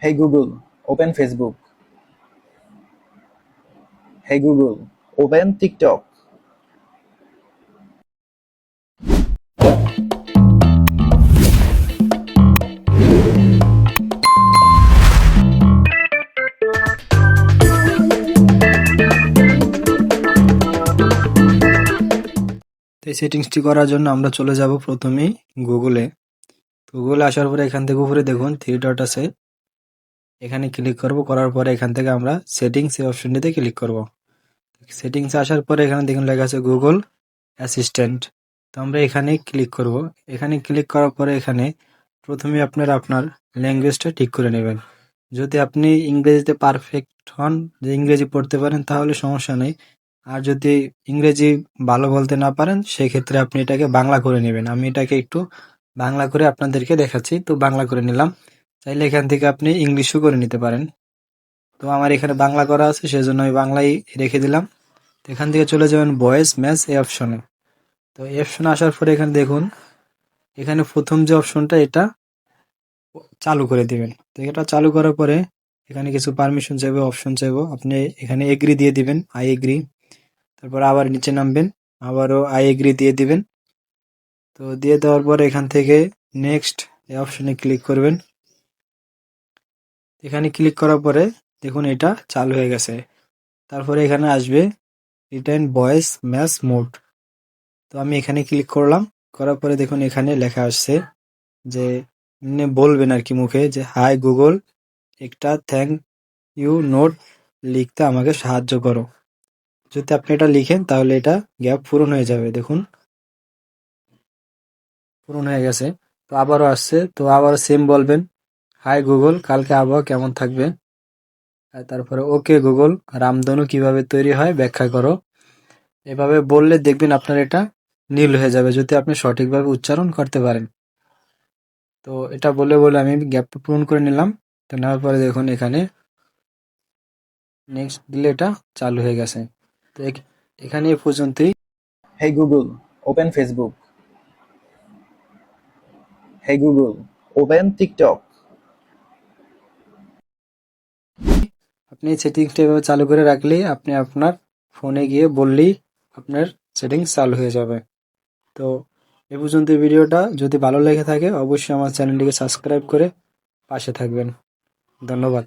Hey Google, open Facebook. Hey Google, open TikTok. তো এই সেটিংসটি করার জন্য আমরা চলে যাব প্রথমেই গুগলে। গুগলে আসার পরে এখান থেকে উপরে দেখুন থ্রি ডট আছে, এখানে ক্লিক করব। করার পরে এখান থেকে আমরা সেটিংস এই অপশনটিতে ক্লিক করব। সেটিংসে আসার পরে এখানে দেখুন লেখা আছে গুগল অ্যাসিস্ট্যান্ট। তো আমরা এখানে ক্লিক করব। এখানে ক্লিক করার পরে এখানে প্রথমে আপনার ল্যাঙ্গুয়েজটা ঠিক করে নেবেন। যদি আপনি ইংরেজিতে পারফেক্ট হন, যে ইংরেজি পড়তে পারেন, তাহলে সমস্যা নেই। আর যদি ইংরেজি ভালো বলতে না পারেন, সেক্ষেত্রে আপনি এটাকে বাংলা করে নেবেন। আমি এটাকে একটু বাংলা করে আপনাদেরকে দেখাচ্ছি। তো বাংলা করে নিলাম। চাইলে এখান থেকে আপনি ইংলিশও করে নিতে পারেন। তো আমার এখানে বাংলা করা আছে, সেজন্য আমি বাংলাই রেখে দিলাম। তো এখান থেকে চলে যাবেন ভয়েস ম্যাচ এই অপশনে। তো এই অপশনে আসার পরে এখানে দেখুন, এখানে প্রথম যে অপশনটা এটা চালু করে দিবেন। তো এটা চালু করার পরে এখানে কিছু পারমিশন চাইবে, অপশন চাইবো। আপনি এখানে এগ্রি দিয়ে দিবেন, আই এগ্রি। তারপর আবার নিচে নামবেন, আবারও আই এগ্রি দিয়ে দিবেন। তো দিয়ে দেওয়ার পরে এখান থেকে নেক্সট এই অপশনে ক্লিক করবেন। এখানে ক্লিক করার পরে দেখুন এটা চালু হয়ে গেছে। তারপরে এখানে আসবে রিটার্ন ভয়েস ম্যাচ মোড। তো আমি এখানে ক্লিক করলাম। করার পরে দেখুন এখানে লেখা আসছে যে বলবেন আর কি মুখে, যে হাই গুগল, একটা থ্যাংক ইউ নোট লিখতে আমাকে সাহায্য করো। যদি আপনি এটা লিখেন তাহলে এটা গ্যাপ পূরণ হয়ে যাবে। দেখুন পূরণ হয়ে গেছে। তো আবারও আসছে, তো আবারও সেম বলবেন, হাই গুগল, কালকে আবহাওয়া কেমন থাকবে। আর তারপরে ওকে গুগল, রামধনু কিভাবে তৈরি হয় ব্যাখ্যা করো। এভাবে বললে দেখবেন আপনার এটা নীল হয়ে যাবে, যদি আপনি সঠিকভাবে উচ্চারণ করতে পারেন। তো এটা বলে বলে আমি গ্যাপটা পূরণ করে নিলাম। তো নেওয়ার পরে দেখুন এখানে নেক্সট দিলে এটা চালু হয়ে গেছে। তো এখানে এ পর্যন্তই। Hey Google, open Facebook. Hey Google, open TikTok. আপনি সেটিংসটা এভাবে চালু করে রাখলেই আপনি আপনার ফোনে গিয়ে বললেই আপনার সেটিংস চালু হয়ে যাবে। তো এ পর্যন্ত ভিডিওটা যদি ভালো লেগে থাকে, অবশ্যই আমার চ্যানেলটিকে সাবস্ক্রাইব করে পাশে থাকবেন। ধন্যবাদ।